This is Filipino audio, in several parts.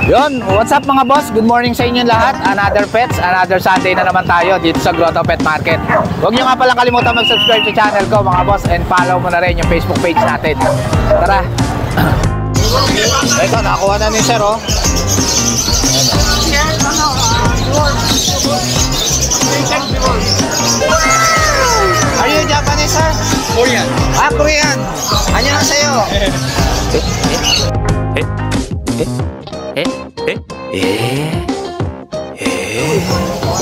Yon, what's up mga boss? Good morning sa inyo lahat. Another pets, another Sunday na naman tayo dito sa Grotto Pet Market. Huwag nyo nga palang kalimutan mag-subscribe sa channel ko mga boss, and follow mo na rin yung Facebook page natin. Tara! Ito, nakakuha na ni Sir, oh. Are you Japanese, sir? Korean. Ah, Korean. Annyeonghaseyo.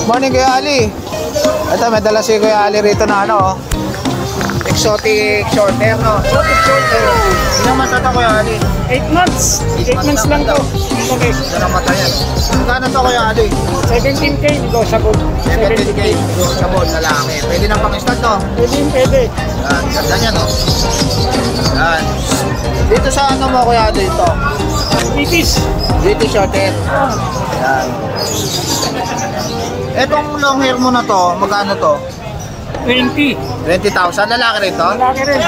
Morning, Kuya Ali. Ito, may dala si Kuya Ali rito na ano, oh. Exotic short hair, no? Exotic short hair. Ilang months na ito, Kuya Ali? 8 months. 8 months lang to. Okay. Ito na mata yan. Magkano ito, Kuya Ali? 17K, negotiable. 17K. Negotiable, lalaki. Pwede nang pang-stud, no? Pwede. Yan, ganda niya, no? Yan. Dito sa ano mo, Kuya Ali, ito? British short hair. Yan. Etong long hair mo na to, magkano to? 20. 20,000, lalaki rin to? Laki rin.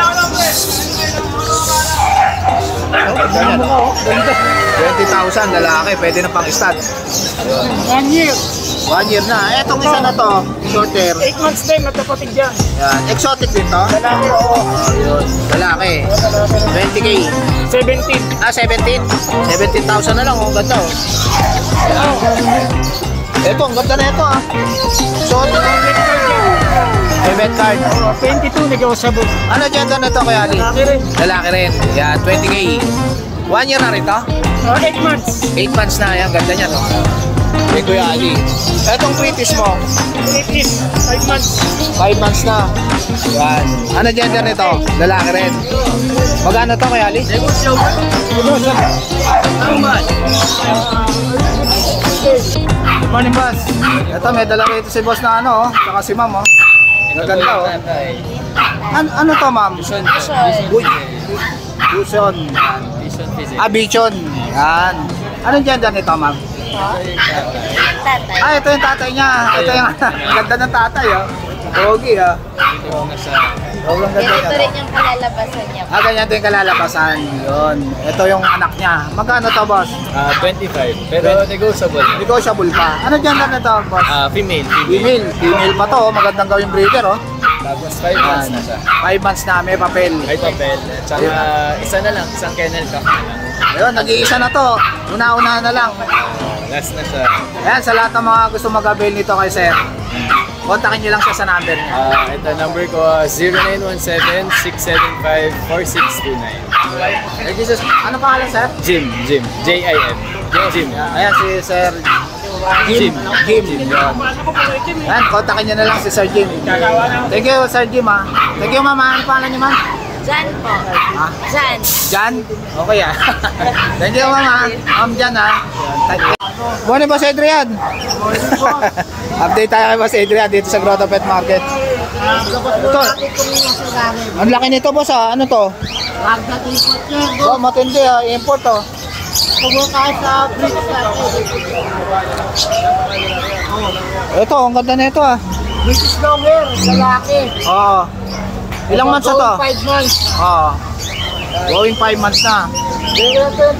Ganyan. 20,000, lalaki, pwede na pang stud. 1 year. 1 year na. Etong isa na to, short hair. 8 months din, matapatig dyan. Yan, exotic din to? Lalaki, oo. Yun, lalaki. 20K. 17. Ah, 17? 17,000 na lang, oh, ganda, oh. Ito, ang ganda na ito, ah. Exotic. Payment card. 22, negotiable. Ano gender na ito, Kuya Ali? Laki rin. Lalaki rin. Yan, 20K. 1 year na rin to? 8 months. 8 months na. Yan, ganda niya, no? Kay Kuya Ali. Etong British mo? British, 5 months. 5 months na. Yan. Ano gender nito? Lalaki rin. Magkano to, Kuya Ali? Morning, boss. Ito, may dala rito si boss na ano, oh. Saka si ma'am, oh. Maganda, oh. Ano to, ma'am? Uy. Buson. Ah, bichon. Yan. Anong gender nito, ma'am? Tatay. Ah, ito yung tatay niya. Ito yung ganda ng tatay, oh. Pogi, ah. Sobrang ganda Ganito niya. rin yung kalalabasan niya. Ah, ganyan din kalalabasan. Yun. Ito yung anak niya. Magkano to, boss? 25. Pero negotiable. Negotiable pa. Ano gender nito, boss? Female. Female pa to, oh. Magandang gawing breeder, oh. Tapos 5 months na siya. 5 months na, may papel. Ay, papel. Tsaka isa na lang, isang kennel ka. Ayun, nag-iisa na to. Una-una na lang. Last na siya. Ayan, sa lahat ng mga gusto mag-avail nito kay Sir, kontakin nyo lang siya sa number niya. Ito number ko, 0917-675-4629. Thank you, sir. Ano pangalan, Sir? Jim. J-I-M. Jim. Ayan, si Sir Jim. Ayan, kontakin nyo na lang si Sir Jim. Thank you, Sir Jim, ha. Thank you, mama. Ano pangalan niyo, ma'am? Jan po. Ha? Jan. Jan? Okay, ah. Thank you, mama. Ma'am Jan, ha. Morning, Boss Adrian. Update tayo kay Boss Adrian dito sa Grotto Pet Market. Ito. Ang laki nito, boss, ha. Ano to? Oh, matindi, ha. Import, to. Ito, ang ganda na ito, ha. British long hair, lalaki. Oo. Ilang months na to? 5 months. Oo. Going 5 months na. Bigyan natin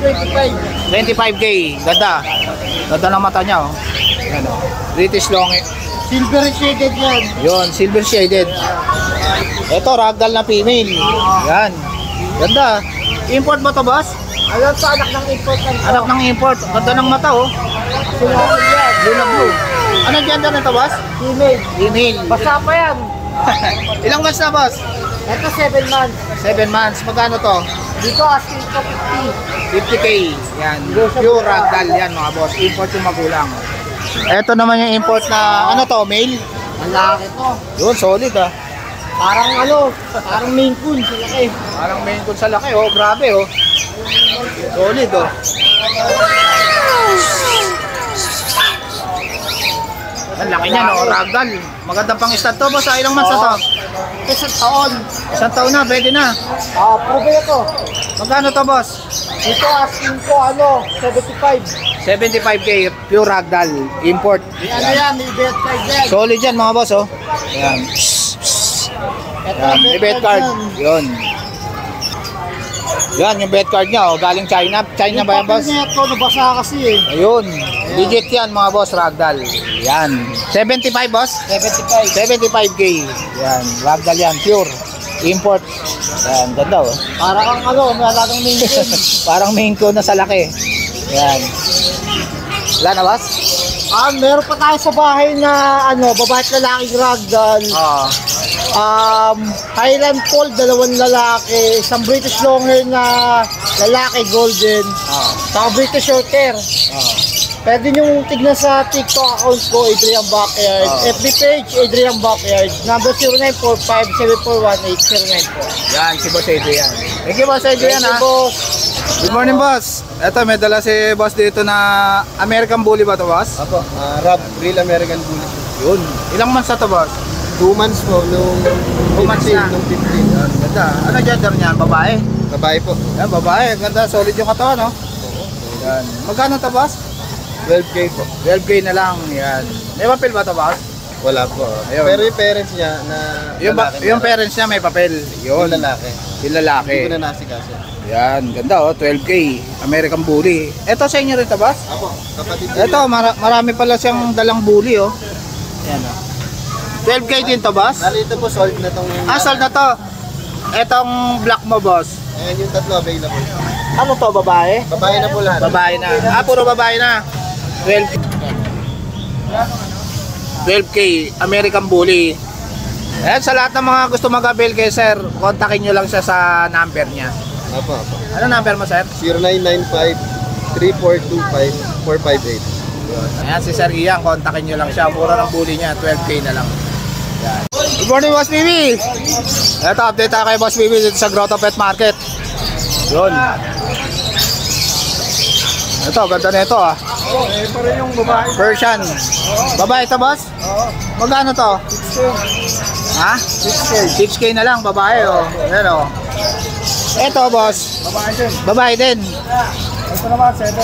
25. 25K. Ganda. Ganda ng mata niya, oh. Yan, oh. British long hair. Silver shaded yan. Yun, silver shaded. Ito, ragdoll na female. Yan. Ganda. Import ba to, boss? Alam sa anak ng import ng Anak ng import. Ganda ng mata, oh. Sinabi yan. Blue na blue. Anong gender nito, boss? Female. Female. Basta pa yan. Ilang months na, boss? Ito 7 months. 7 months. Magkano to? Dito asking ko 50K. Yan. Pure ragdoll yan, mga boss. Import yung magulang. Ito naman yung import na, ano to, male? 50. Ang laki to. Yun, solid, ah. Parang Maine Coon sa laki. Parang main coon sa laki, oh. Grabe, oh. Solid, oh. Ang laki niya, no? Ragdoll. Magandang pang stud to, boss. Ilang months na to? Isang taon. Isang taon na, pwede na. Probe ito. Magkano to, boss? Dito asking ko 75. 75K, pure ragdoll, import. Ano yan, may bed card yan. Solid yan, mga boss, oh. Ayan. Ito, Yan, may bet card. yan. Yun. Yan, yung bet card niya, oh, galing China. China ba yan, boss? Yung papel niya ito, nabasa kasi eh. Ayun, legit yan mga boss, ragdoll. Yan, 75 boss? 75. 75k. Yan, ragdoll yan, pure. Import. Yan, ganda oh. Para kang may alagang main coon. Parang main ko na sa laki. Yan. Wala na boss? Meron pa tayo sa bahay na babae at lalaking ragdoll. Oo. Highland Fold, 2 lalaki, isang British Longhair na lalaki golden, saka British Shorthair. Pwede nyo tignan sa TikTok account ko, Adrian Backyard. FB page, Adrian Backyard. Number 0945-741-8094. Yan, si Boss Adrian. Thank you, Boss Adrian, ha? boss. Good morning, boss. Ito, may dala si boss dito na American Bully ba to, boss? Apo, Rob, Real American Bully. Yun. Ilang months na to, boss? 2 months po, nung 2 months na. Nung 15. Yan, ganda. Ano gender niyan? Babae? Babae po. Yan, babae. Ganda. Solid yung katawan, no? Yan. Magkano to, boss? 12K po. 12k na lang. Yan. May papel ba to, boss? Wala po. Ayun. Pero yung parents niya na Yung parents niya may papel. Yun. yung lalaki. Yung lalaki. Hindi ko na nasikaso. Yan. Ganda, oh. 12k. American Bully. Ito sa inyo rin to, boss? Apo, kapatid ko. Ito, marami pala siyang dalang bully, oh. Yan, oh. 12k din to, boss? Nali ito po, sold na tong... Sold na to. Etong black mo, boss. Ayan yung tatlo available. Ano to, babae? Babae na po lahat. Babae na. Puro babae na. 12k American Bully. Ayan, sa lahat ng mga gusto mag-avail kay sir, kontakin nyo lang siya sa number niya. Apo, apo. Ano number mo, sir? 0995-3425-458. Ayan, si Sir Ian, kontakin nyo lang siya. Mura ng bully niya, 12k na lang. Yan. Good morning, Boss Bibi! Ito, update tayo kay Boss Bibi dito sa Grotto Pet Market. Yun. Ito, ganda na ito, ah. Ito rin yung babae. Persian. Babae ito, boss? Oo. Magkano to? 6K. Ha? 6k na lang, babae, oh. Ayan, oh. Ito, boss. Babae din. Babae din. Ito naman, 7.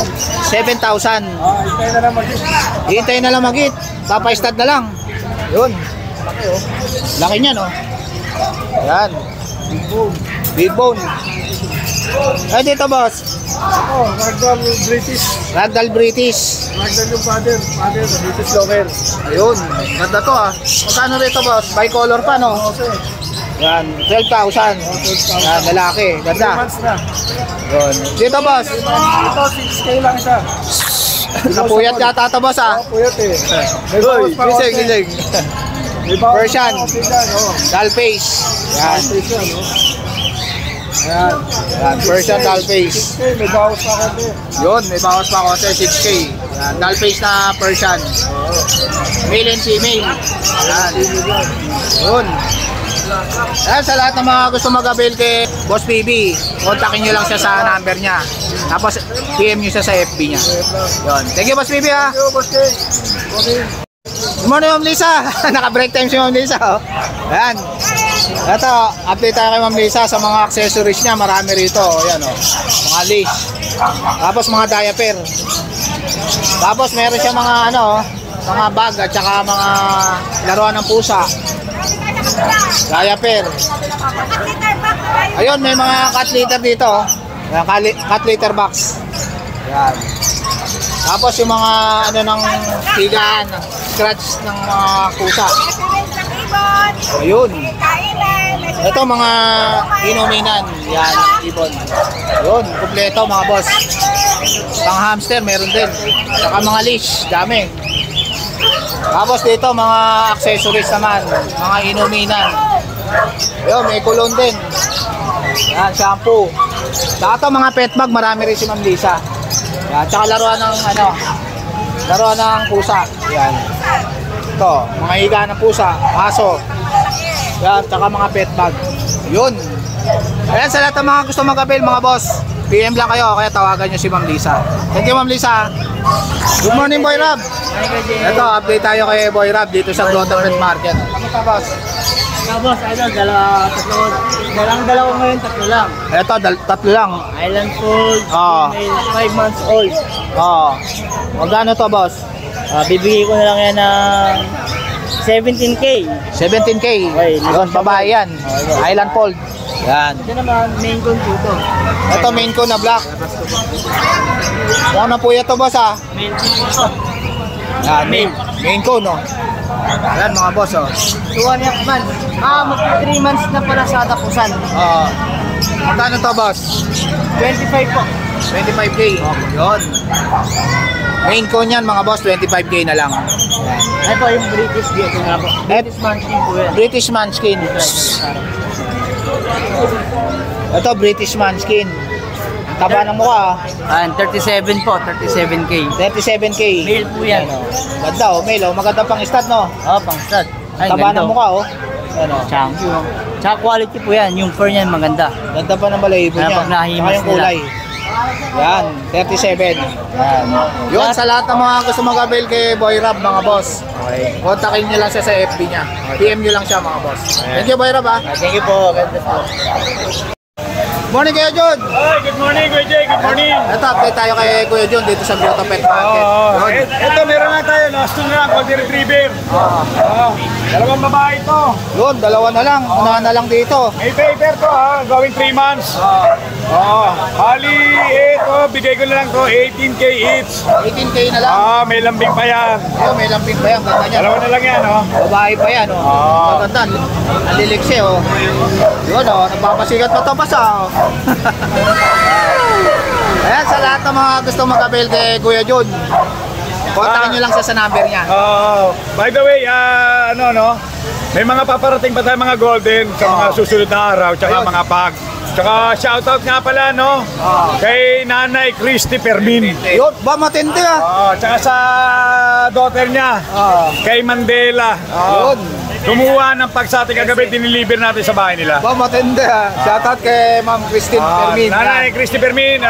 7,000. Hintay na lang mag-hit. Hintay na lang mag-hit. Papa-stud na lang. Yun. Laki oh. Laki niya, no? Ayan. Big bone. Big bone. Ay, dito, boss. Ragdoll British. Ragdoll British. Ragdoll yung father. Father, British Longer. Ayun. Ganda to, ah. Magkano rito, boss? Bicolor pa, no? Okay. Yan. 12,000. Yan, lalaki. 3 Ganda. months na. Yun. Dito, boss. Ito, 6K lang siya. Napuyat yata ito, boss, ah. Puyat eh. Uy, gising, gising. Persian. Doll face. Yan. Persian, no? Yan. Yan. Persian doll face. 6K, may bawas pa konti. Yun, may bawas pa konti, 6k. Yan. Doll face na Persian. Male and female. Yan. Yun. Yan, sa lahat ng mga gusto mag-avail kay Boss PB, kontakin nyo lang siya sa number niya. Tapos, PM nyo siya sa FB niya. Yun. Thank you, Boss PB, ha. Yo, boss K. Okay. Good morning, Ma'am Lisa. Naka-break time si Ma'am Lisa, oh. Ayan. Ito, update tayo kay Ma'am Lisa sa mga accessories niya. Marami rito, oh. Ayan, oh. Mga leash. Tapos mga diaper. Tapos meron siya mga mga bag at saka mga laruan ng pusa. Diaper. Ayun, may mga cat litter dito, oh. Ayan, cat litter box. Ayan. Tapos yung mga ng tigaan, scratch ng mga pusa. Ayun. Ito mga inuminan. Yan, ibon. Ayun, kumpleto mga boss. Pang hamster meron din. Saka mga leash, dami. Tapos dito mga accessories naman, mga inuminan. Ayun, may kulon din. Yan, shampoo. Saka mga pet bag, marami rin si Ma'am Lisa. Yan, tsaka laruan ng laruan ng pusa. Yan. Ito, mga higa ng pusa, aso. Yan, tsaka mga pet bag. Yun. Ayan, sa lahat ng mga gusto mag-avail, mga boss, PM lang kayo, kaya tawagan nyo si Ma'am Lisa. Thank you, Ma'am Lisa. Good morning, Boy Rob. Ito, update tayo kay Boy Rob dito sa Grotto Pet Market. Kamusta, boss? Boss, dalawa ngayon, tatlo lang. Ito, tatlo lang. Island Fold, 5 months old. Oo. Magkano to, boss? Bibigay ko na lang yan ng 17K. 17k. Okay, Yun, babae yan. Island Fold. Yan. Ito naman, main con dito. Ito main ko na black. Yan na po ito boss ha. Main con. Yan, main ko no. Yan mga boss oh. 2.5 months. Magti 3 months na pala sa tapusan. Oo. Magkano to boss? 25 po. 25k. Yun. Main ko niyan mga boss, 25k na lang. Yan. Ito yung British dito nga po. British Munchkin po yan. British Munchkin. Ito British Munchkin. Taba ng mukha 37 po, 37k. 37k. Male po yan. Ganda oh, male oh. Maganda pang stud no. Pang stud. Taba ng mukha oh. Ano? Chunky oh. Tsaka quality po yan, yung fur niyan maganda. Ganda pa ng balahibo niya. Pag nahimas Saka yung kulay. Yan, 37. Yan. Yun, sa lahat ng mga gusto mag-avail kay Boy Rob, mga boss. Okay. Kontakin nyo lang siya sa FB niya. PM nyo lang siya, mga boss. Thank you, Boy Rob, ha. Thank you po. Ganda po. Morning, Kuya John. Hi, good morning, Kuya Jay. Good morning. Ito, update tayo kay Kuya John dito sa Grotto Pet Market. Yun. Ito, meron na tayo. Last two na lang, Golden Retriever. Dalawang babae ito. Yun, dalawa na lang. Unahan na lang dito. May paper to ha, going 3 months. Hali, ito, bigay ko na lang to, 18k each. 18k na lang. May lambing pa yan. Ayun, may lambing pa yan. Ganda niya. Dalawa na lang yan, Babae pa yan, oh. Maganda. Naliliksi, oh. Yun, oh. Nagpapasikat pa ito, basta, oh. Ayan, sa lahat ng mga gusto mag-avail kay Kuya John, kontakin nyo lang sa number niya. By the way, may mga paparating pa tayo mga golden sa mga susunod na araw, tsaka Ayun. mga pag. Tsaka shoutout nga pala, kay Nanay Christy Permin. Yun, ba matindi, ah. Tsaka sa daughter niya, kay Mandela. Yun. Kumuha ng pag sa ating kagabi, diniliver natin sa bahay nila. Ba matindi, ah. Shoutout kay Ma'am Christine Fermin. Nanay Christy Permin,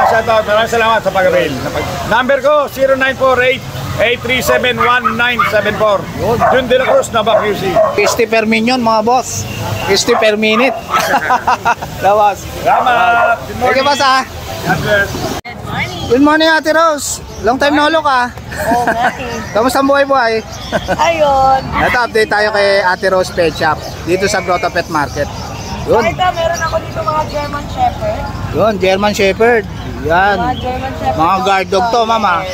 shoutout. Maraming salamat sa pag-avail. Number ko, 0948-837-1974. Jun De La Cruz, Nabak QC. Christy Fermin yun, mga boss. Christy per minute. Lawas. Salamat. Good Thank you, morning. boss, ah. God bless. Good morning, Ate Rose. Long time no look, ah. Oo nga eh. Kamusta ang buhay-buhay? Ayun. Ito, update tayo kay Ate Rose Pet Shop dito sa Grotto Pet Market. Yun, Ito, meron ako dito mga German Shepherd. yun, German Shepherd. Yan. Mga German Shepherd. Mga guard dog to, mama.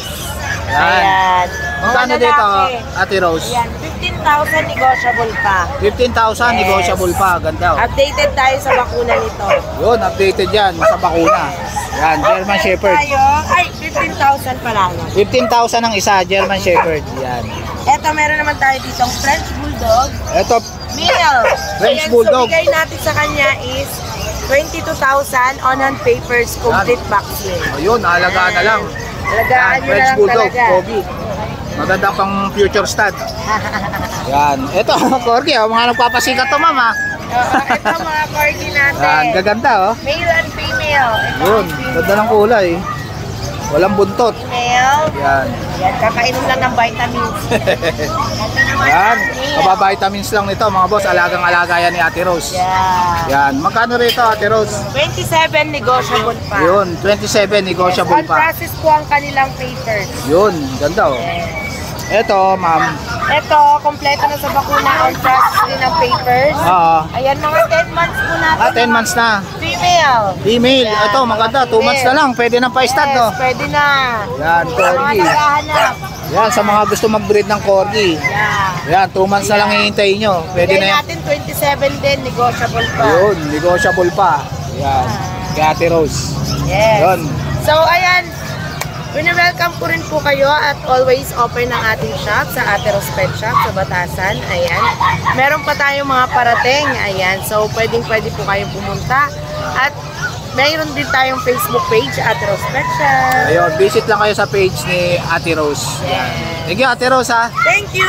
Yan. Ayan. Magkano Mga dito, lalaki. Ate Rose? Ayan, 15,000 negotiable pa. 15,000, Yes. negotiable pa. Ganda, oh. Updated tayo sa bakuna nito. Yun, updated yan sa bakuna. Yan, German Shepherd. Tayo, ay, 15,000 pala yan. 15,000 ang isa, German Shepherd. Yan. Ito, meron naman tayo dito French Bulldog. Ito, Male. French Ayan, Bulldog. So, bigay natin sa kanya is 22,000 on-hand papers, complete vaccine. ayun, alagaan na lang. Alagaan Yan, nyo na French lang Bulldog, talaga. Pogi. Maganda pang future stud. Yan. Ito, Corgi, oh, mga nagpapasikat to, mama. Ito mga corgi natin. Yan, gaganda, oh. Male and female. Ito Yun, ganda ng kulay. Walang buntot. female. Yan. Yan, kakainom lang ng vitamins. Ito naman Yan. ang male. Kababitamins lang nito, mga boss. Alagang-alaga yan ni Ate Rose. Yan. Yan. Magkano rito, Ate Rose? 27 negotiable pa. Yun, 27, negotiable On pa. process po ang kanilang papers. Yun, ganda, oh. Ito, ma'am. Ito, kompleto na sa bakuna. On process din ang papers. Oo. Ayan, mga 10 months po natin. 10 months na. Female. Female. Yan, Ito, maganda. 2 months na lang. Pwede nang pa-stud, Yes, no? pwede na. Yan, Sa mga Corgi. naghahanap. Yan, sa mga gusto mag-breed ng Corgi. Yeah. Yan, 2 months na lang hihintayin nyo. Pwede Bigay na yan. natin 27 din, negotiable pa. Yun, negotiable pa. Yan. Kay Ate Rose. Yes. Yun. So, ayan. Welcome ko rin po kayo at always open ang ating shop sa Ate Rose Pet Shop sa Batasan. Ayan. Meron pa tayong mga parating. Ayan. So, pwede po kayong pumunta. At mayroon din tayong Facebook page, Ate Rose Pet Shop. Ayun, visit lang kayo sa page ni Ate Rose. Yes. Thank you, Ate Rose, ha. Thank you!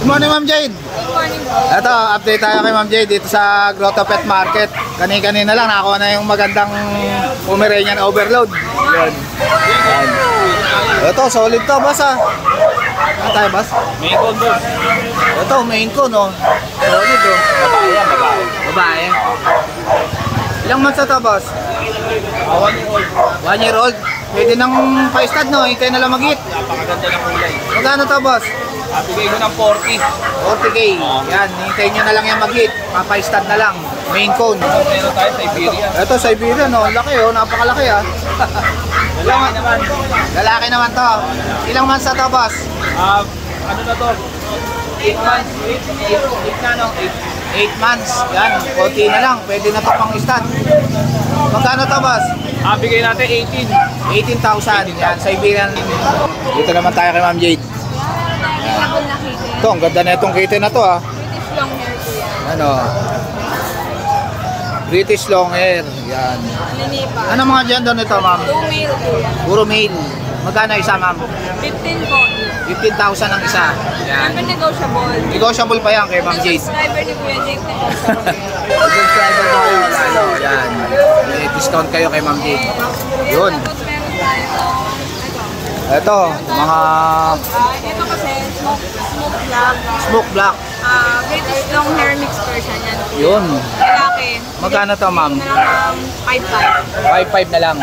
Good morning, Ma'am Jade. Good morning po. Ito, update tayo kay Ma'am Jade dito sa Grotto Pet Market. Kanina lang, nakakuha na yung magandang Pomeranian overload. Yun. Yan. Ito, solid to, boss, ha. Ano tayo, boss? Main con, boss. Ito, main ko, no? Solid, oh. Babae yan, babae. Babae. Ilang months na to, boss? 1 year old. Pwede nang pa-stud, no? Hintay na lang mag-hit. Napakaganda ng kulay. Magkano to, boss? Bigay ko ng 40. 40k. Yan, hintayin nyo na lang yung mag-hit. Papa-stud na lang. Maine Coon. Meron tayo sa Iberia. Ito, Siberian, oh. Laki, oh. Napakalaki, ah. Lalaki naman. Lalaki naman to. Ilang months na to, boss? Ano na to? 8 months. 8 na, no? 8 months. Yan, konti na lang. Pwede na to pang stud. Magkano to, boss? Bigay natin 18. 18,000. Yan, Siberian. Dito naman tayo kay Ma'am Jade. Ito, ang ganda na itong kitten na to, ah. Ano? British long hair. Yan. Ano mga gender nito, ma'am? 2 male po yan. Puro male. Magkano isa, ma'am? 15 po. 15,000 ang isa. Yan. Siyempre negotiable. Negotiable pa yan kay Ma'am Ang Jade. subscriber ni Kuya Jake negotiable. Subscriber po kayo. Lalo. Yan. May discount kayo kay Ma'am Jade. Yun. Tapos meron tayo Ito, mga ito kasi smoke black. smoke black. British long hair mix version yan. Yun. Lalaki. Magkano to, ma'am? Na lang 5'5". 5,500 na lang.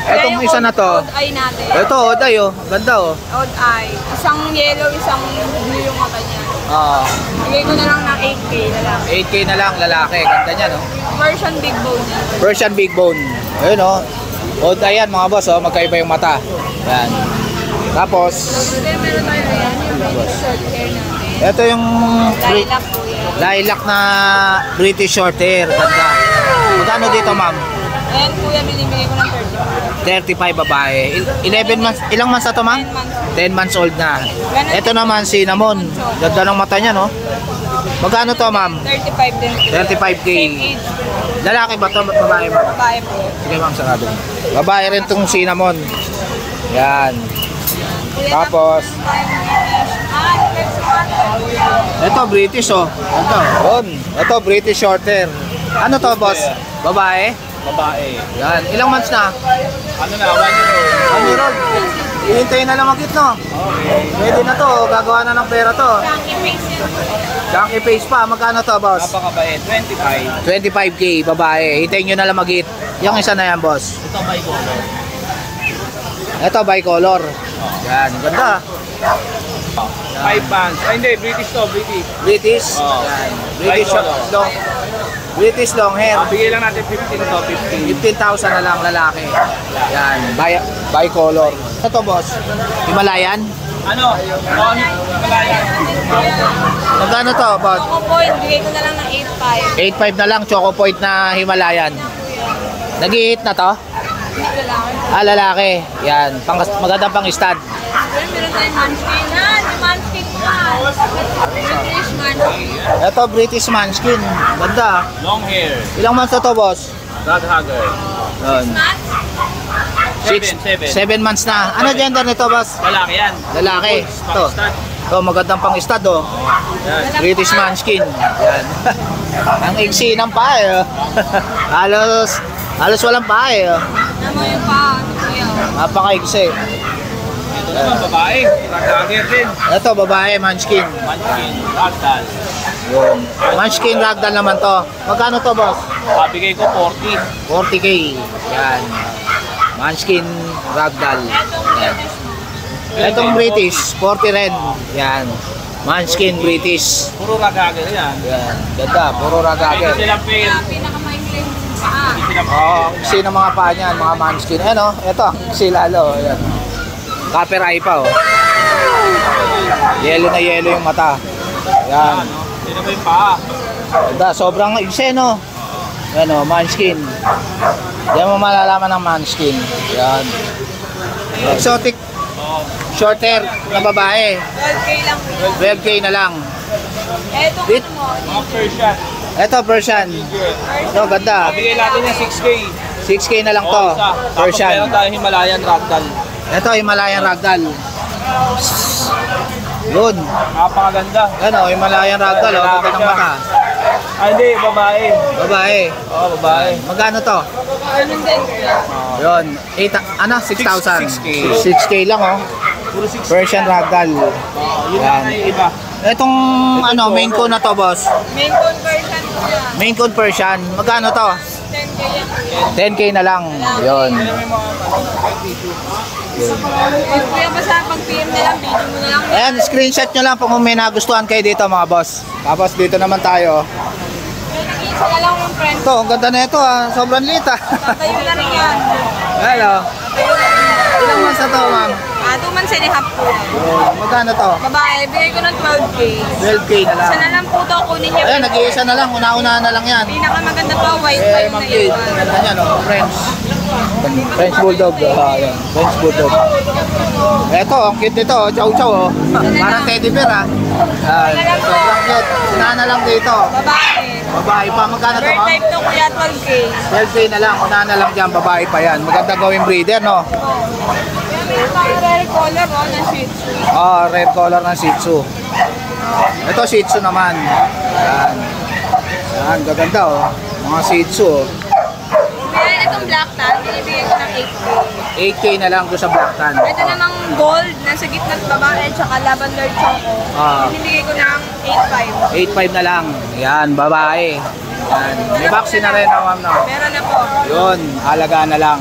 Itong isa na to. Odd eye natin. Ito, oday, oh. Ganda, oh. Odd eye. Isang yellow, isang blue yung mata niya. Bigay ko na lang ng 8K na lang. 8K na lang, lalaki. Ganda niya, no? Version big bone niya. Persian big bone. Ayun, oh. Oday yan, mga boss, oh. Magkaiba yung mata. Yan. Tapos, Then meron tayo ayan, yung British short hair natin. ito yung Lilac po yan. lilac na British short hair. Ganda. Magkano dito, ma'am? Ayan kuya, binibigay ko ng 35 babae. 11 months. Ilang months na to, ma'am? 10 months old na. Ito naman, cinnamon. Ganda ng mata niya, no? Magkano to, ma'am? 35 din. 35K. Same age. Lalaki ba to? Babae ba? Babae po. Sige, ma'am, sarado. Babae rin tong cinnamon. Yan. Kuya, Tapos, ito British, oh. Ito, yun. Ito British short hair. Ano to, boss? Babae? Babae. Yan. Ilang months na? Ano na, 1 year old. 1 year old. Hihintayin na lang magkit, no? Pwede na to. Gagawa na ng pera to. Chunky face yan. Chunky face pa. Magkano to, boss? Napakabait. 25. 25K, babae. Hintayin nyo na lang magkit. Yung isa na yan, boss. Ito by color. Ito, bicolor. Yan. Ganda. 5 months. Ay, hindi. British to. British. British. Oh. Yan. British Bicolor. long. British long hair. Bigay lang natin 15 to. 15. 15,000 na lang lalaki. Yan, bicolor. Ito, boss, Himalayan. Ano? Himalaya. Magkano to, boss? Ako po, bigay ko na lang ng 8'5". 8,500 na lang, Choco Point na Himalayan. Nag-i-hit na to? Hindi ko lang. Lalaki. Yan, magandang pang stud. Then meron tayong munchkin. Yung munchkin ko British munchkin. Ito, British Munchkin. Ganda. Long hair. Ilang months na to, boss? Dog hugger. Yun. Match? 7. 7 months na. Ano gender nito, boss? Lalaki yan. Lalaki. Ito. Pakistan. Ito, magandang pang stud, oh. Yan. British Munchkin. Yan. Ang iksi ng pae, oh. halos walang pae, oh. Ano yung pa? Kuya? Napaka-iksi. Ito naman, babae. Hugger din. Ito, babae, Munchkin. Munchkin. Ragdoll. Yun. Munchkin ragdoll naman to. Magkano to, boss? Bigay ko 40. 40K. Yan. Munchkin ragdoll. Yan. Itong British, 40 rin. Yan. Munchkin British. Puro rag hugger yan. Yan. Ganda, puro Ito ragager. silang pair. Pinakamaikling paa. Oo, iksi ng mga paa niyan, mga Munchkin. Ano? Ito, iksi lalo. Yan. Copper eye pa, oh. Yellow na yellow yung mata. Yan. Sino ba yung paa? Ganda, sobrang iksi, no? Yan, oh, Munchkin. Yan mo malalaman ng Munchkin. Yan. Exotic short hair na babae. 12K lang po. 12K na lang. Eto Bit. mo. Mga Persian. Ito, Persian. Ito, ganda. Bigay natin yung 6K. 6K na lang to. Isa. Tapos meron Persian. tayong Himalayan Ragdoll. Ito, Himalayan Ragdoll. Yun. Napakaganda. Ano, Himalayan Ragdoll. Oh, ganda ng mata. Hindi, babae. Babae. Oo, babae. Magkano to? Ganun din. Yun. 6,000. 6K. 6K lang, oh. Puro 6K. Persian Ragdoll. Yun Yan. lang yung iba. Itong ano, main coon na to, boss. Main conversion ko yan. Main coon Persian. Magkano to? 10K yan. 10K na lang. Yun. May mga Kuya, basta pag PM na lang, video mo na lang. Ayan, screenshot nyo lang kung may nagustuhan kayo dito, mga boss. Tapos dito naman tayo. Isa na lang yung friend. Ito, ang ganda na ito ah. Sobrang liit ah. Tatayo na rin yan. Hello. Ilang months na to, ma'am? 2 months and a half po. Magkano to? Babae, bigay ko ng 12K. 12K na lang. Isa na lang po daw kunin niya. Ayan, nag-iisa na lang. Una-una na lang yan. Pinakamaganda po, white Eh, vibe na Ma'am yun. Jade. Ganda niya, no? French. French Bulldog. Ayan. French Bulldog. Eto, ang cute nito. Oh. Chow chow. Oh. Parang teddy bear ah. Ayan. Sobrang cute. Sinahan na lang dito. Babae. Babae pa. Magkano to, Bird ma'am? type to kuya, 12K. 12K na lang. Una na lang dyan. Babae pa yan. Maganda gawing breeder, no? May rare color oh, na Shih Tzu. Red color ng Shih Tzu. Ito Shih Tzu naman. Yan. Yan, gaganda oh. Mga Shih Tzu oh. Kaya itong black tan, binibigay ko ng 8K. 8K na lang doon sa Black Tan. Ito namang gold, nasa gitna ng babae, tsaka lavender choco. Binibigay ko ng 8.5. 8.5 na lang. Yan, babae. Yan. May vaccine na rin, ma'am, no? Meron na po. Yun, alagaan na lang.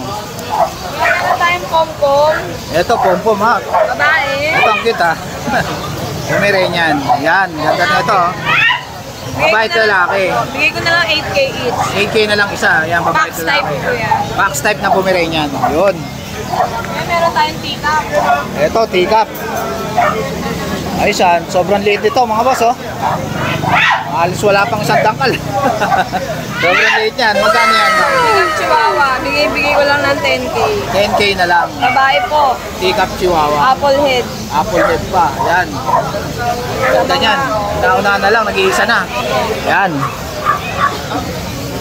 Meron na tayong pom-pom, Ito, pom-pom ha. babae. Ito ang cute ha. Pomeranian. Yan, ganda na ito. Babae at lalaki. Bigay ko na lang 8K each. 8K na lang isa. Yan, babae Box at type lalaki. po yan. Box type na Pomeranian. Yun. Kaya meron tayong teacup. Ito, teacup. Ayos yan. Sobrang liit ito mga boss oh. Alis wala pang isang dangkal. Sobrang liit yan. Magkano yan, ma'am? Teacup chihuahua, bigay ko lang ng 10K. 10K na lang. Babae po, Teacup Chihuahua. apple head. Apple head pa. Yan. Ganda yan. Nauna na lang. Nag-iisa na. Yan.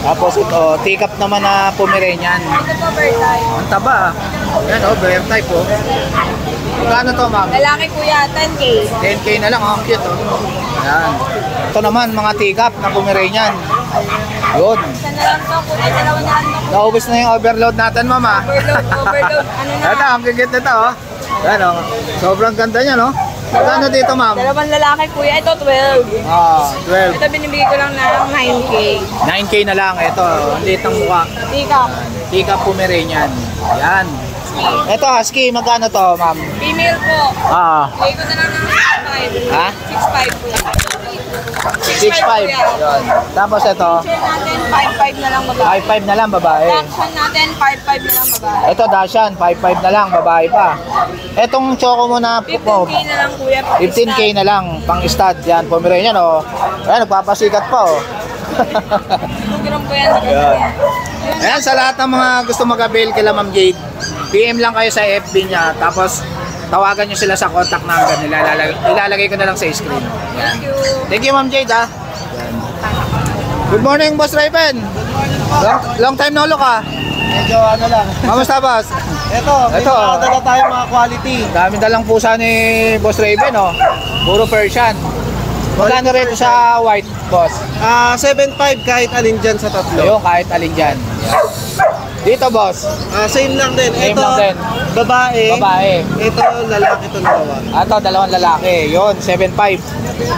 Tapos ito, teacup naman na Pomeranian. Ito po, bird type. Ang taba ah. Yan oh, bear type oh. Magkano to, ma'am? Lalaki kuya, 10K. 10K na lang. Ang cute oh. Yan. Ito naman, mga teacup na Pomeranian. Yun. Isa na lang to, kuya, dalawa na lang to. Naubos na yung overload natin, ma'am ah. Overload. Ano na? Ito, ang gigit nito oh. Yan oh. Sobrang ganda niya no. Magkano dito, ma'am? Dalawang lalaki kuya, ito 12. 12. Ito binibigay ko lang ng 9K. 9K na lang. Ito, ang liit ng mukha. Teacup. Teacup Pomeranian. Yan. Ito, husky. Magkano to, ma'am? Female po. Bigay ko na lang ng 6.5. Ha? 6.5 po. 6.5. Yun. Tapos ito, Share natin, 5.5 na lang babae. 5.5 na lang, babae. Action natin, 5.5 na lang babae. Ito, Dashan. 5.5 na lang, babae pa. Etong choco mo na, 15K na lang kuya. 15K na lang, pang stud. Yan, Pomeranian, oh. Ayan, nagpapasikat pa, oh. 2 gram po yan sa Yan. kasi. Ayan, sa lahat ng mga gusto mag-avail kila Ma'am Jade, PM lang kayo sa FB niya, tapos tawagan nyo sila sa contact number nila. Ilalagay ko na lang sa screen. Thank you. Thank you, Ma'am Jade, ah. Good morning, Boss Raven. Long time no look, ah. Medyo ano lang. Kamusta, boss? Ito, may Ito. nakakadala tayo mga quality. Dami dalang pusa ni Boss Raven, oh. Puro Persian. Magkano rin sa white, boss? 7.5 kahit alin dyan sa tatlo. Ayun, kahit alin dyan. Dito, boss. Same lang din. Same Ito, lang din. babae. Babae. Ito, lalaki ito dalawa. Ato, dalawang lalaki. Yun, 7.5.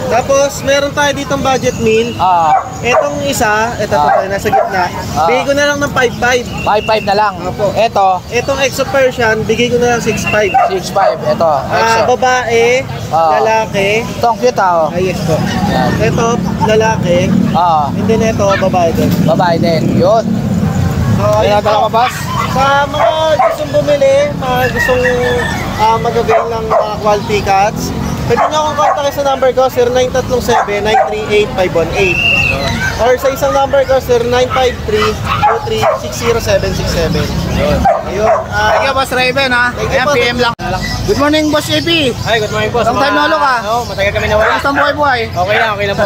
Tapos, meron tayo ditong budget meal. Itong isa, ito pa tayo nasa gitna. Bigay ko na lang ng 5.5. 5.5 na lang. Opo. Ito, Itong Exo Persian, bigay ko na lang 6.5. 6.5. Ito, exo. Babae, lalaki. Ito, ang cute, ah. Oh. Yes po. Yan. Ito, lalaki. And then ito, babae din. Babae din. Yun. So, May ayun nadala po. ka, boss? Sa mga gustong bumili, mga gustong mag-avail ng mga quality cats, pwede nyo akong kontakin sa number ko, 0937-938-518. Or sa isang number ko, 0953-23-60767. Ayun. Thank you, Boss Raven, ha? Thank you Ayan, po. PM lang. Good morning, Boss JP. Hi, good morning po. Long time no look, ah. Oo, matagal kami nawala. Kamusta ang buhay-buhay? Okay lang po.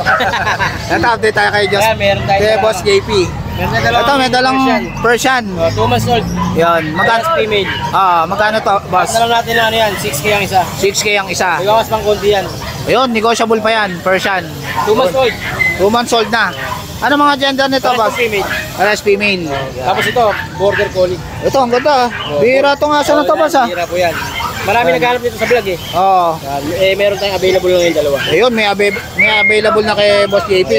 Ito, update tayo kay Ayan, meron tayo kay na- Boss JP. Meron na dalawang Ito, may dalang Persian. 2 months old. Yan, Magkano magkano? female? Magkano to, boss? Ano lang natin na ano yan, 6K ang isa. 6K ang isa. May gawas pang konti yan. Ayun, negotiable pa yan, Persian. 2 months old. 2 months old na. Ano mga gender nito, Parang boss? female. Pares female. Tapos ito, border collie. Ito, ang ganda. Bihira itong aso na to, boss, ha? Hira po yan. Marami naghahanap dito sa vlog eh. Oo. Meron tayong available lang yung dalawa. Ayun, may available na kay Boss JP.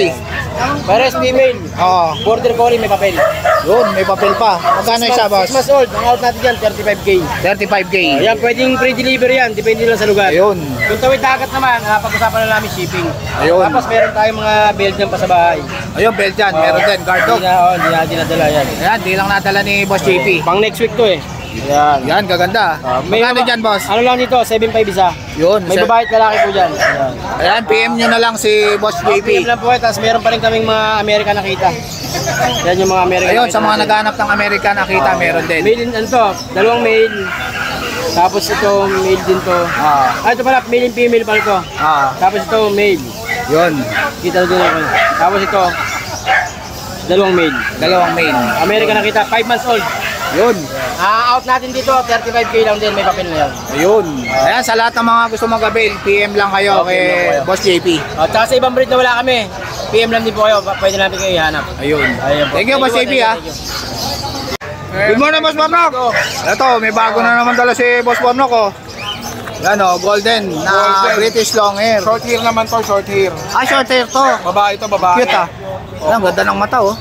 Pares female. Oo. Border collie may papel. Yun, may papel pa. Magkano isa, boss? 6 months old. Ang out natin dyan, 35K. 35K. Yan, pwedeng free delivery yan. Depende lang sa lugar. Ayun. Kung tawid dagat naman, pag-usapan na namin shipping. Ayun. Tapos meron tayong mga Belgian pa sa bahay. Ayun, Belgian. Meron din. Guard dog. Hindi na dinadala yan. Ayan, di lang nadala ni Boss JP. Pang next week to eh. Yan. Yan, gaganda. Magkano dyan, boss? Ano lang dito, 7.5 isa. Yun. May babae at lalaki po dyan. Yan. Ayan, PM nyo na lang si Boss PM JP. lang po eh, tapos meron pa rin kaming mga American nakita. Yan yung mga American Ayun, nakita sa mga natin. naghahanap ng American nakita, meron din. Male, ano to, dalawang male. Tapos ito, male din to. Ito pala, male and female pala to. Tapos ito, male. Yun. Kita doon ako. Tapos ito, dalawang male. Dalawang main. American nakita, 5 months old. Yun. Out natin dito, 35K lang din, may papel na yan. Ayun. Ayan, sa lahat ng mga gusto mag-avail, PM lang kayo kay Boss JP. Tsaka sa ibang breed na wala kami, PM lang din po kayo, pwede natin kayo ihanap. Ayun. Ayun po. Thank you, Boss JP, ha. Thank you. Good morning, Boss Bornok. Ito, may bago na naman dala si Boss Bornok, oh. Yan, oh, golden na British long hair. Short hair naman to, short hair. Ah, short hair to. Babae to, babae. Cute, ah. Ayan, ganda ng mata, oh.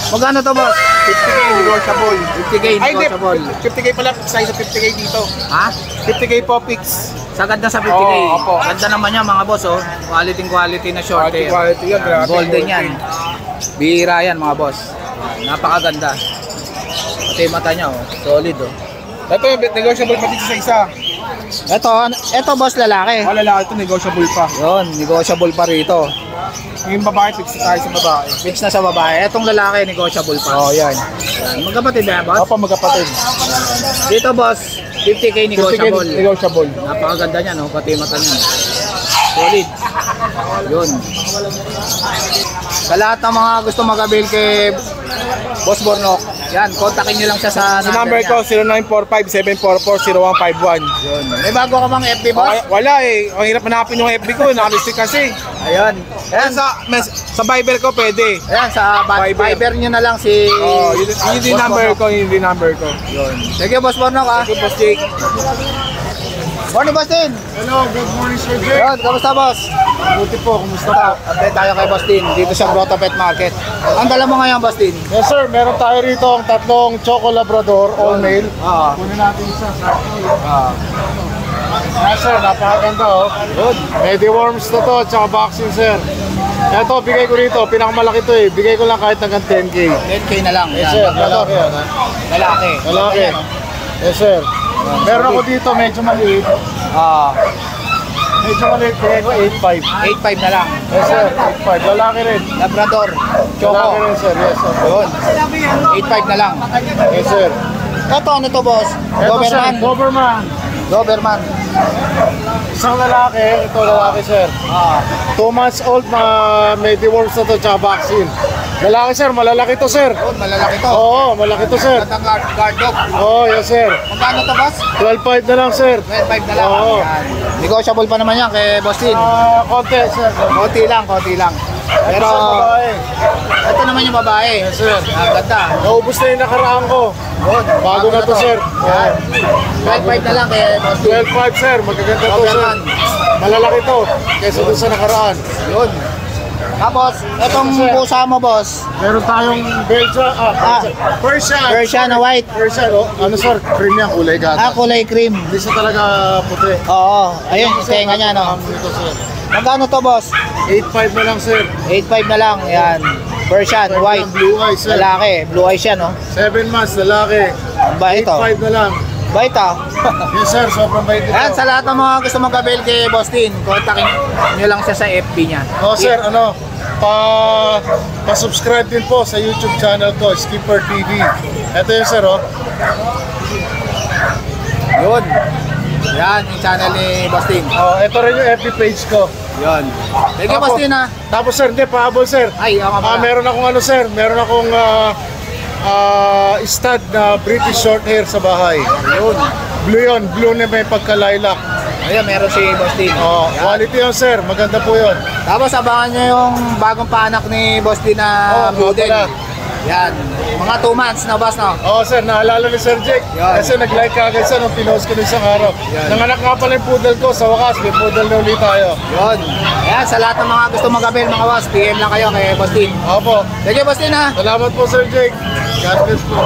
Magkano to, boss? 50K negotiable. 50K Ay, hindi. negotiable. 50K pala, size sa 50K dito. Ha? 50K po, fix. Sagad na sa 50K. Oo, opo. Ganda naman yan, mga boss, oh. Quality na short hair. Quality yan, grabe. Golden yan. Bihira yan, mga boss. Napakaganda. Pati yung mata niya, oh. Solid, oh. Ito, negotiable pa dito sa isa. Ito, boss, lalaki. Lalaki ito, negotiable pa. Yun, negotiable pa rito. Yung babae, fix tayo sa babae. Fix na sa babae. Etong lalaki, negotiable pa. Oh, yan. Yan. Magkapatid na yan, boss? Opo, magkapatid. Dito, boss, 50K 50K negotiable. negotiable. Napakaganda niya, no? Pati yung mata niya. Solid. Yun. Sa lahat ng mga gusto mag-avail kay Boss Bornok, yan, kontakin nyo lang siya sa Sa number ko, 0945-744-0151. Yun. May bago ka bang FB, boss? Wala eh. Ang hirap hanapin yung FB ko. Nakalistik kasi. Ayan. Ayan, Sa Viber ko pwede. ayan sa Viber nyo na lang si Oh, yun yung Boss number Bornok. ko, yun yung number ko. Yun. Sige, Boss Bornok, ha? Good boss Jake. Morning, Boss Tin. Hello, good morning Sir Jake. Yun, kamusta, boss? Buti po, kumusta po? Update tayo kay Boss Tin dito sa Grotto Pet Market. Ang dala mo ngayon, Boss Tin? Yes sir, meron tayo rito ang tatlong Choco Labrador, all male. Oo. Kunin natin isa sa Yes sir, napakaganda oh. Good. May deworms na to, tsaka vaccine sir. Ito, bigay ko rito, pinakamalaki to eh. Bigay ko lang kahit hanggang 10K. 10K na lang. Yes Yan, sir, Labrador. lalaki yan ha. Lalaki. Lalaki. Ayan, oh. Yes sir. Meron ako dito, medyo maliit. Medyo maliit, bigay ko 8.5. 8.5 na lang. Yes sir, 8.5. Lalaki rin. Labrador. Lalaki Choco. rin sir, yes sir. Yun. 8.5 na lang. Yes sir. Ito, ano to, boss? Ito sir, Doberman. Doberman. Doberman. Isang lalaki, ito lalaki sir. 2 months old, may deworms na to, tsaka vaccine. Lalaki sir, malalaki to sir. Yun, malalaki to. Oo, malaki to sir. Gandang guard dog. Oo, yes sir. Magkano to, boss? 12.5 na lang sir. 12.5 na lang. Oo. Yan. Negotiable pa naman yan kay Boss Tin. Konti sir. Konti lang, konti lang. Pero, Ito sa babae. ito naman yung babae. Yes sir. Ang ganda. Naubos na yung nakaraan ko. Yun. Bago na to sir. Yan. 12.5 na lang kay Boss Tin. 12.5 sir, magaganda to sir. Doberman. Malalaki to, kaysa doon sa nakaraan. Yun. Tapos, itong pusa mo, boss. Meron tayong Belgian, Persian. Persian na white. Persian, oh. Ano sir, cream yan, kulay gata. Kulay cream. Hindi siya talaga puti. Oo. Ayun, yung tenga niya, no? Ito sir. Magkano to, boss? 8.5 na lang sir. 8.5 na lang. Yan. Persian, white. Blue eyes sir. Lalaki. Blue eyes yan, no? 7 months, lalaki. Ba ito? 8.5 na lang. Bait, ah. Yes sir, sobrang bait ito. Ayan, sa lahat ng mga gusto mag-avail kay Boss Tin, kontakin nyo lang siya sa FB niya. Oh sir, ano, pa-subscribe din po sa YouTube channel ko, Skipper TV. Ito yun sir, oh. Yun. Yan, yung channel ni Boss Tin. Oh, ito rin yung FB page ko. Yun. Thank you, Boss Tin, ha. Tapos sir, hindi, pahabol sir. Ay, ako pala. Meron akong ano sir, meron akong stud na British short hair sa bahay. Yun. Blue yun, blue na may pagka-lilac. Ayun, meron si Boss Tin. Oh, Yan. quality yun sir, maganda po yun. Tapos abangan nyo yung bagong panak ni Boss Tin na Oh, Poodle. pala. Yan. Mga 2 months na boss, no? Oo sir, naalala ni Sir Jake. Yan. Kasi nag-like ka agad sir nung pinost ko ng isang araw. Nanganak nga pala yung poodle ko. Sa wakas, may poodle na ulit tayo. Yun. Ayan, sa lahat ng mga gusto mag-avail, mga boss, PM lang kayo kay Boss Din. Opo. Thank you, Boss Din, ha? Salamat po Sir Jake. God bless po.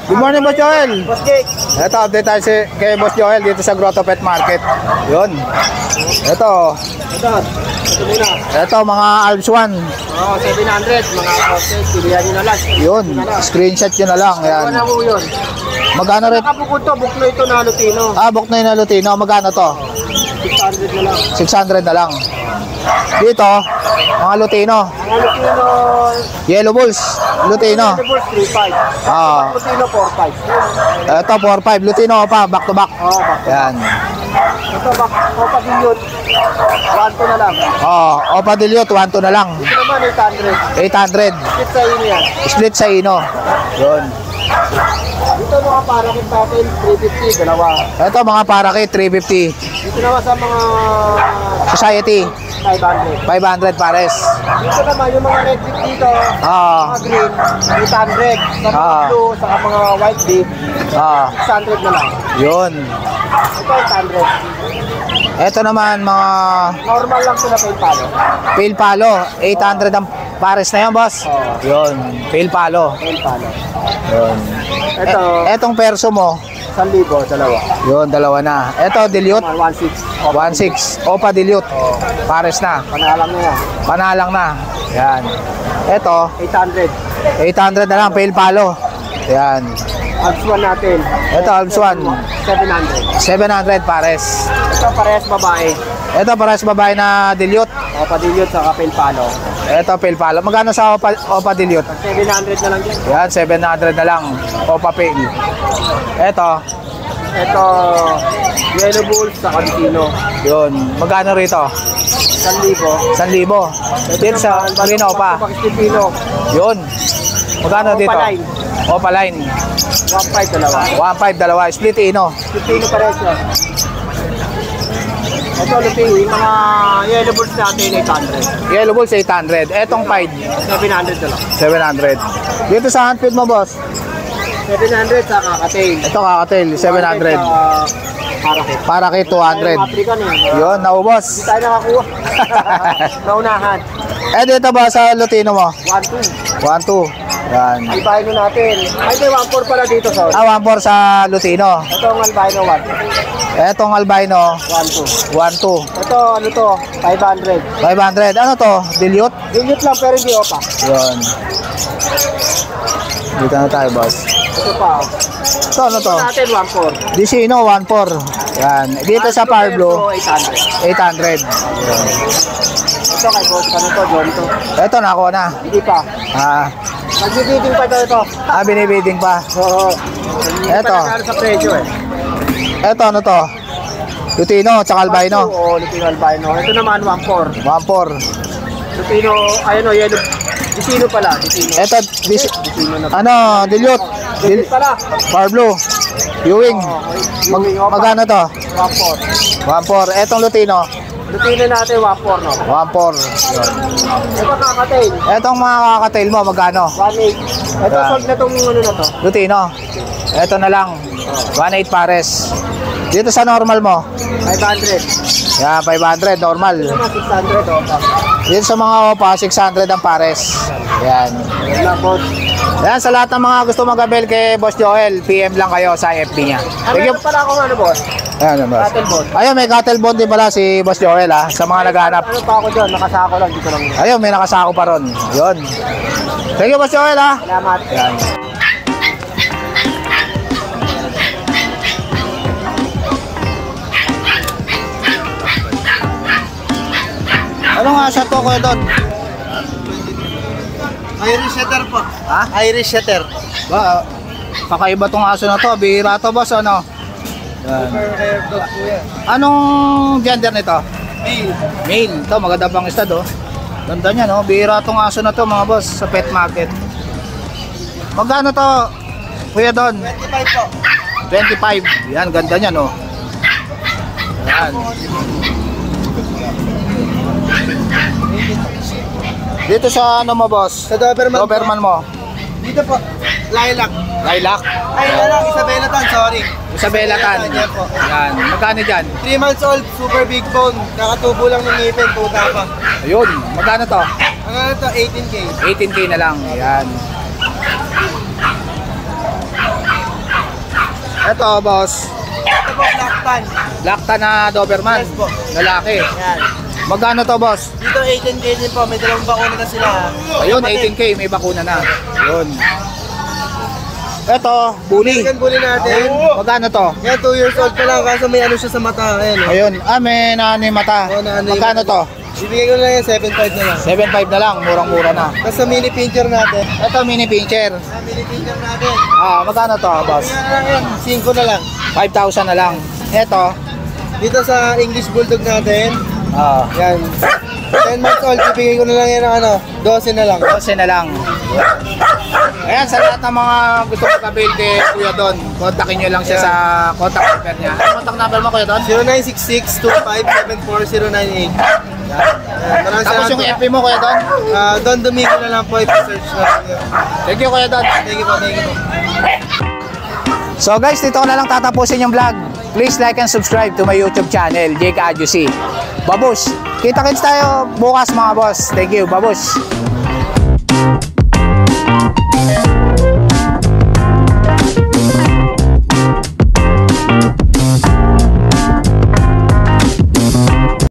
Good morning, Boss Joel. Boss Jake. Ito, update tayo kay Boss Joel dito sa Grotto Pet Market. Yun. Ito. Ito muna. Ito, mga Alps 1. Oo, 700. Mga process, pilihan nyo na lang. Yun. Screenshot nyo na lang. Yan. Ano po yun? Magkano rin? Nakabukod to, buklo ito na Lutino. Book na yun na Lutino. Magkano to? 600 na lang. 600 na lang. Dito, mga Lutino. Ang Lutino, Yellow Bulls. Lutino. Bulls 3.5. Ah. Lutino 4.5. Ito, 4-5. Lutino pa, back to back. Oo, bak. Yan. Ito, Opa Bilyot. 1 na lang. Opa Dilute, 1-2 na lang. Ito naman, 800. 800. Sit sa inyo yan. Split sa ino. Yun. Dito mga parakit natin, 350, dalawa. Ito, mga parakit, 350. Dito naman sa mga Society, 500. 500 pares. Dito naman yung mga red beef dito, Ah, mga green, 800. Sa mga Ah. blue, saka mga white beef, 600 na lang. Yun. Ito 800. Ito naman, mga Normal lang ito na pay palo. pale palo. 800 ang pares na yan, boss. Yun, pale palo. Pay palo. Yun. Ito, Etong perso mo, 1,000, dalawa. yun, dalawa na. Ito, dilute, Mga 1,600. 1.6. Opa dilute, pares na. Panalang na yan. Panalang na. Yan. Ito, 800. 800 na lang, pale palo. Yan. Alps 1 natin. Ito, Alps 1. 700. 700 pares. Ito parehas babae. Ito, pares babae na dilute. O padilyot sa kapil palo. Ito, pale palo. Magkano sa Opa dilute? 700 na lang dyan. Yan, 700 na lang. Opa pale. Ito, Ito, Yellow Bulls sa Contino. yun. Magkano rito? 1,000. 1,000. Dito sa Green Opa. Pakistipino. Yun. Magkano Opa dito? line. Opa line. 1,500 dalawa. 1.5, dalawa. Split ino. Pilipino pares yan. Ito, Lupino, yung mga Yellow Bulls natin, 800. Yellow Bulls, 800. Etong Pied, 700 na lang. 700. Dito sa handfeed mo, boss. 700 sa kakatail. Ito, kakatail, 700. Parakit. Para kay 200. African eh. Yun, naubos. Hindi tayo nakakuha. Naunahan. Dito ba sa Lutino mo? 1,200. 1.2. Yan. Albino natin. Ay, may 1,400 pala dito, sorry. 1.4 sa Lutino. Ito ang albino 1,200. Etong albino, 1,200. 1.2. Ito, ano to? 500. 500. Ano to? Dilute? Dilute lang pero hindi opa. Yun. Dito na tayo, boss. Ito pa. Oh. Ito, ano to? Ito natin 1,400. Disino, 1.4. Yan. Dito sa Power Blue, 800. 800. Ito kay boss, ano to, John to? Ito, nakuha na. Hindi pa. Nagbibidding pa ito. Binibidding pa. Oo. Hindi Eto. pa nagkano sa presyo eh. Ito, ano to? Lutino, tsaka albino. Oo, Lutino albino. Ito naman 1,400. 1.4. Lutino, ayun o, yellow. Disino pala, Disino. Ito, Disino na. ano, dilute. Disino pala. Power Blue. Ewing. Ewing, opa. Magkano to? 1,400. 1.4. Etong Lutino, Lutino natin 1,400 no. 1.4. Ito kakatail. Etong mga kakatail mo, magkano? 1,800. Ito Ah. sold na tong ano na to. Lutino. Ito na lang. 1.8 pares. Dito sa normal mo. 500. Yan, 500, normal. Ito naman 600 opa. Dito sa mga opa, 600 ang pares. Yan. Yan lang boss. Yan, sa lahat ng mga gusto mag-abel kay Boss Joel, PM lang kayo sa FB niya. Ano Thank you. pala akong ano boss? Ayan, boss. Cattle bond. Ayun, may cattle bond din pala si Boss Joel, ha, sa mga naghahanap. Ano pa ako dyan? Nakasako lang, dito lang. Ayun, may nakasako pa ron. Yun. Thank you, Boss Joel, ha. Salamat. Yan. Ano nga sa to, Kuya Don? Irish Setter po. Ha? Irish Setter. Ba, kakaiba tong aso na to. Bihira to, boss, ano? Yan. Hair dog po yan. Anong gender nito? Male. Male. Ito, maganda pang stud, oh. Ganda niya, no? Bihira tong aso na to, mga boss, sa pet market. Magkano to, Kuya Don? 25 po. 25. Yan, ganda niya, no? Yan. Dito sa ano mo, boss? Sa Doberman po. Doberman mo. Dito po, lilac. Lilac. Ay, lilac, Isabela Tan, sorry. Isabela Tan. Yan po. Yan. Magkano dyan? 3 months old, super big bone. Nakatubo lang ng ngipin, puta pa. Ayun. Magkano to? Ang ano to, 18K. 18K na lang. Ayan. Ito, boss. Ito po, Black Tan. Black Tan na Doberman. Yes po. Lalaki. Yan. Magkano to, boss? Dito 18K din po, may dalawang bakuna na sila. Ayun, 18K. May bakuna na. Ayun. Ito, bully. American Bully natin. Magkano to? Yan, 2 years old pa lang, kaso may ano siya sa mata. Ayan, oh. Ayun. May naano yung mata. Oo, naano yung Magkano to? Ibigay ko na lang yan, 7.5 na lang. 7.5 na lang. Murang-mura na. Tapos sa mini pincher natin. Ito, mini pincher. Sa mini pincher natin. Magkano to, boss? Ibigay na lang yan, 5 na lang. 5,000 na lang. Ito. Dito sa English Bulldog natin. Yan. 10 months old, ibigay ko na lang yan ng ano, 12 na lang. 12 na lang. Ayan, sa lahat ng mga gusto mag-avail kay Kuya Don, kontakin nyo lang siya sa contact number niya. Ano contact number mo, Kuya Don? 0966-2574-098. Maraming Tapos yung salamat FB mo, Kuya Don? po. Don Domingo na lang po, i-search na lang yun. Thank you, Kuya Don. Thank you po, thank you po. So guys, dito ko na lang tatapusin yung vlog. Please like and subscribe to my YouTube channel, Jake Adjusi. Babush! Kita-kits tayo bukas mga boss. Thank you, babush!